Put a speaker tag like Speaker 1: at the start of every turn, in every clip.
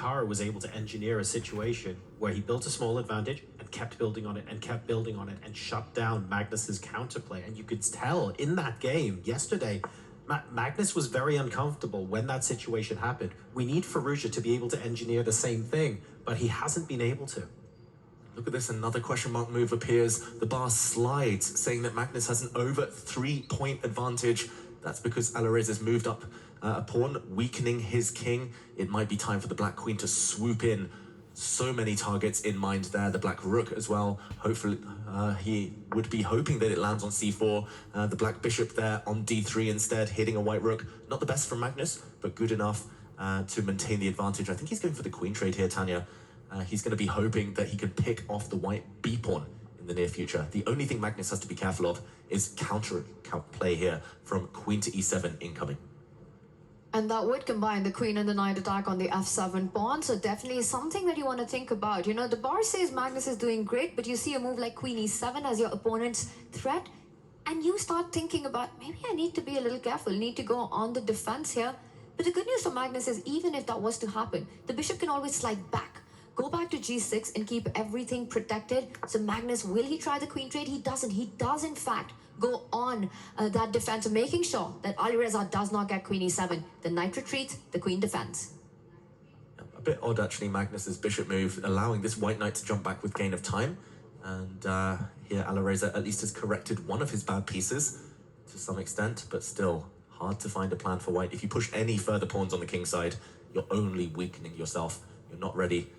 Speaker 1: Hikaru was able to engineer a situation where he built a small advantage and kept building on it and kept building on it and shut down Magnus's counterplay. And you could tell in that game yesterday, Magnus was very uncomfortable when that situation happened. We need Firouzja to be able to engineer the same thing, but he hasn't been able to.
Speaker 2: Look at this, another question mark move appears. The bar slides, saying that Magnus has an over 3-point advantage. That's because Alireza's moved up a pawn, weakening his king. It might be time for the Black Queen to swoop in. So many targets in mind there. The Black Rook as well. Hopefully, he would be hoping that it lands on c4. The Black Bishop there on d3 instead, hitting a White Rook. Not the best from Magnus, but good enough to maintain the advantage. I think he's going for the queen trade here, Tanya. He's going to be hoping that he can pick off the white b-pawn in the near future. The only thing Magnus has to be careful of is counter play here from queen to e7 incoming.
Speaker 3: And that would combine the queen and the knight attack on the f7 pawn, so definitely something that you want to think about. You know, the bar says Magnus is doing great, but you see a move like queen e7 as your opponent's threat, and you start thinking about, maybe I need to be a little careful, need to go on the defense here. But the good news for Magnus is, even if that was to happen, the bishop can always slide back. Go back to g6 and keep everything protected. So Magnus, will he try the queen trade? He doesn't. He does, in fact, go on that defense, making sure that Alireza does not get queen e7. The knight retreats, the queen defends.
Speaker 2: A bit odd, actually, Magnus's bishop move, allowing this white knight to jump back with gain of time. And here Alireza at least has corrected one of his bad pieces to some extent, but still hard to find a plan for white. If you push any further pawns on the king side, you're only weakening yourself. You're not ready.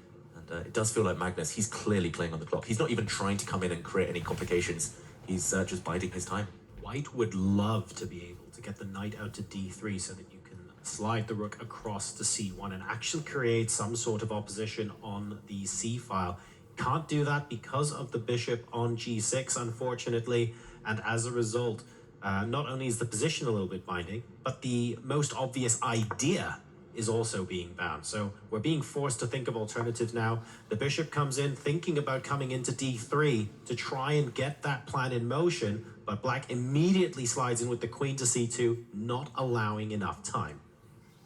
Speaker 2: It does feel like Magnus, he's clearly playing on the clock. He's not even trying to come in and create any complications. He's just biding his time.
Speaker 1: White would love to be able to get the knight out to d3 so that you can slide the rook across to c1 and actually create some sort of opposition on the c file. Can't do that because of the bishop on g6, unfortunately. And as a result, not only is the position a little bit binding, but the most obvious idea is also being bound. So we're being forced to think of alternatives now. The bishop comes in thinking about coming into d3 to try and get that plan in motion, but black immediately slides in with the queen to c2, not allowing enough time.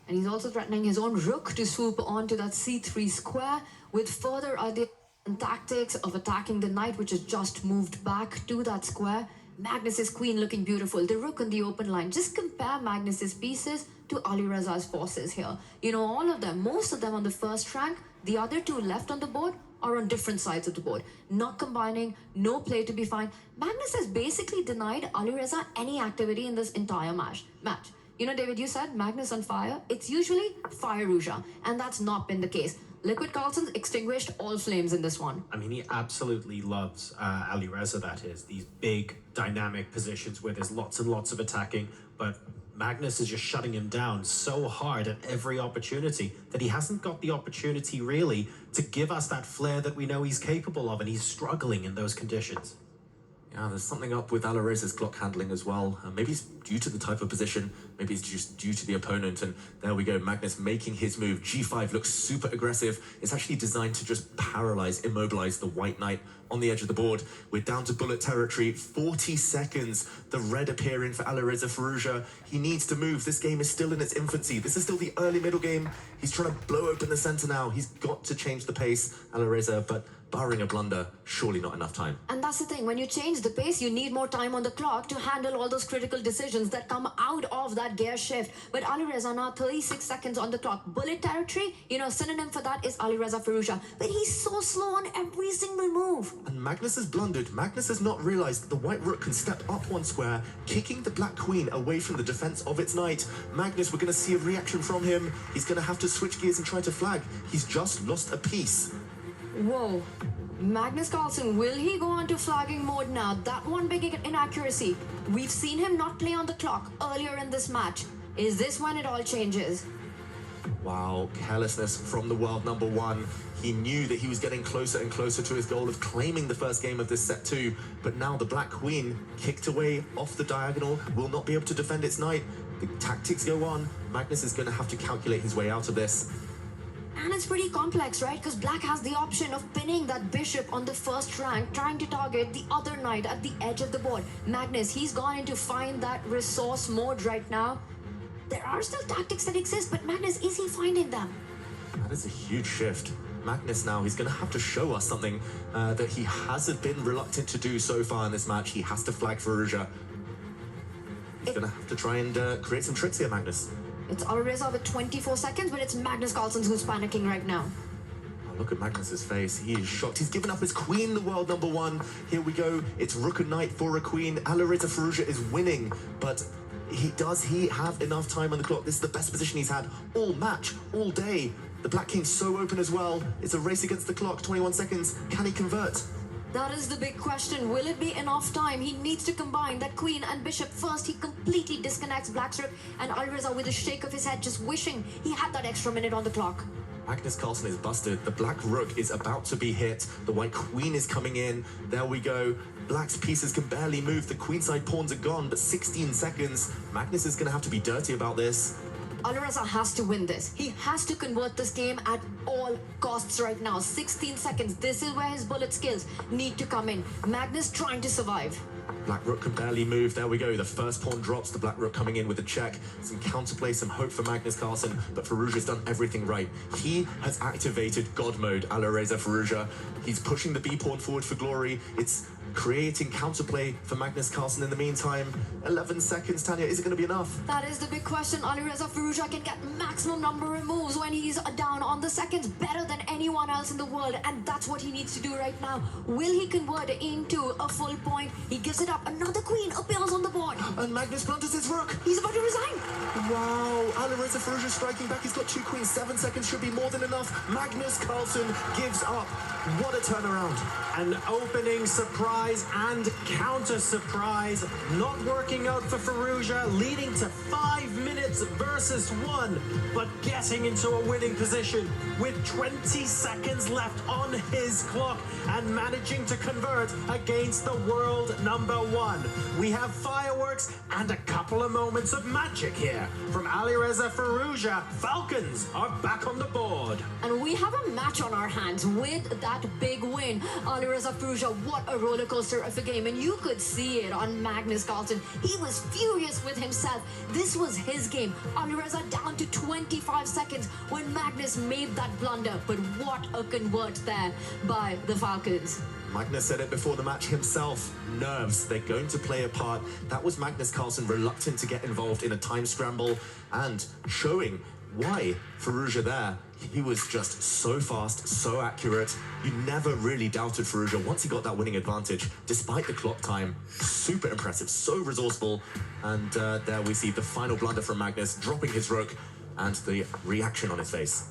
Speaker 3: And he's also threatening his own rook to swoop onto that c3 square with further ideas and tactics of attacking the knight, which has just moved back to that square. Magnus's queen looking beautiful, the rook on the open line. Just compare Magnus's pieces to Alireza's forces here. You know, all of them, most of them on the first rank, the other two left on the board are on different sides of the board. Not combining, no play to be found. Magnus has basically denied Alireza any activity in this entire match. You know, David, you said Magnus on fire. It's usually Firouzja, and that's not been the case. Liquid Carlson's extinguished all flames in this one.
Speaker 1: I mean, he absolutely loves Alireza, that is. These big, dynamic positions where there's lots and lots of attacking, but Magnus is just shutting him down so hard at every opportunity that he hasn't got the opportunity, really, to give us that flair that we know he's capable of, and he's struggling in those conditions.
Speaker 2: Yeah, there's something up with Alireza's clock handling as well. Maybe it's due to the type of position, maybe it's just due to the opponent, and there we go, Magnus making his move. G5 looks super aggressive. It's actually designed to just paralyze, immobilize the white knight on the edge of the board. We're down to bullet territory, 40 seconds. The red appearing for Alireza Firouzja. He needs to move. This game is still in its infancy. This is still the early middle game. He's trying to blow open the center now. He's got to change the pace, Alireza, but barring a blunder, surely not enough time.
Speaker 3: And that's the thing, when you change the pace, you need more time on the clock to handle all those critical decisions that come out of that gear shift. But Alireza now 36 seconds on the clock. Bullet territory, you know, synonym for that is Alireza Firouzja. But he's so slow on every single move.
Speaker 2: And Magnus has blundered. Magnus has not realized that the white rook can step up one square, kicking the black queen away from the defense of its knight. Magnus, we're going to see a reaction from him. He's going to have to switch gears and try to flag. He's just lost a piece.
Speaker 3: Whoa. Magnus Carlsen, will he go on to flagging mode now? That one big inaccuracy. We've seen him not play on the clock earlier in this match. Is this when it all changes?
Speaker 2: Wow, carelessness from the world number one. He knew that he was getting closer and closer to his goal of claiming the first game of this set too. But now the black queen, kicked away off the diagonal, will not be able to defend its knight. The tactics go on. Magnus is going to have to calculate his way out of this.
Speaker 3: And it's pretty complex, right? Because black has the option of pinning that bishop on the first rank, trying to target the other knight at the edge of the board. Magnus, he's gone in to find that resource mode right now. There are still tactics that exist, but Magnus, is he finding them?
Speaker 2: That is a huge shift. Magnus now, he's going to have to show us something that he hasn't been reluctant to do so far in this match. He has to flag Farouja. He's going to have to try and create some tricks here, Magnus.
Speaker 3: It's Alireza with 24 seconds, but it's Magnus Carlsen who's panicking right now.
Speaker 2: Oh, look at Magnus's face. He is shocked. He's given up his queen, the world number one. Here we go. It's rook and knight for a queen. Alireza Farouja is winning, but does he have enough time on the clock? This is the best position he's had all match, all day. The Black King's so open as well. It's a race against the clock, 21 seconds. Can he convert?
Speaker 3: That is the big question. Will it be enough time? He needs to combine that queen and bishop. First, he completely disconnects Black's rook, and Alireza with a shake of his head, just wishing he had that extra minute on the clock.
Speaker 2: Magnus Carlsen is busted. The Black Rook is about to be hit. The White Queen is coming in. There we go. Black's pieces can barely move. The queenside pawns are gone, but 16 seconds. Magnus is going to have to be dirty about this.
Speaker 3: Alireza has to win this. He has to convert this game at all costs right now. 16 seconds. This is where his bullet skills need to come in. Magnus trying to survive.
Speaker 2: Black Rook can barely move. There we go. The first pawn drops. The Black Rook coming in with a check. Some counterplay, some hope for Magnus Carlsen, but Farouja's done everything right. He has activated God mode, Alireza Farouja. He's pushing the B pawn forward for glory. It's creating counterplay for Magnus Carlsen in the meantime. 11 seconds, Tanya. Is it going to be enough?
Speaker 3: That is the big question. Alireza Farouja can get maximum number of moves when he's down on the seconds, better than anyone else in the world, and that's what he needs to do right now. Will he convert into a full point? He gives it up. Another queen appears on the board.
Speaker 2: And Magnus blunders his rook.
Speaker 3: He's about to resign.
Speaker 2: Wow, Alireza Farouja striking back. He's got two queens. 7 seconds should be more than enough. Magnus Carlsen gives up. What a turnaround.
Speaker 1: An opening surprise and counter surprise. Not working out for Farouja, leading to 5 minutes versus 1, but getting into a winning position with 20 seconds left on his clock and managing to convert against the world number 1. We have fireworks and a couple of moments of magic here from Alireza Farouja. Falcons are back on the board.
Speaker 3: And we have a match on our hands with that big win. Alireza Farouja, what a roller coaster of a game. And you could see it on Magnus Carlsen. He was furious with himself. This was his game. Alireza down to 25 seconds when Magnus made that blunder. But what a convert there by the Falcons.
Speaker 2: Magnus said it before the match himself. Nerves, they're going to play a part. That was Magnus Carlsen reluctant to get involved in a time scramble and showing why Farouja there. He was just so fast, so accurate. You never really doubted Farouja once he got that winning advantage, despite the clock time. Super impressive, so resourceful. And there we see the final blunder from Magnus, dropping his rook and the reaction on his face.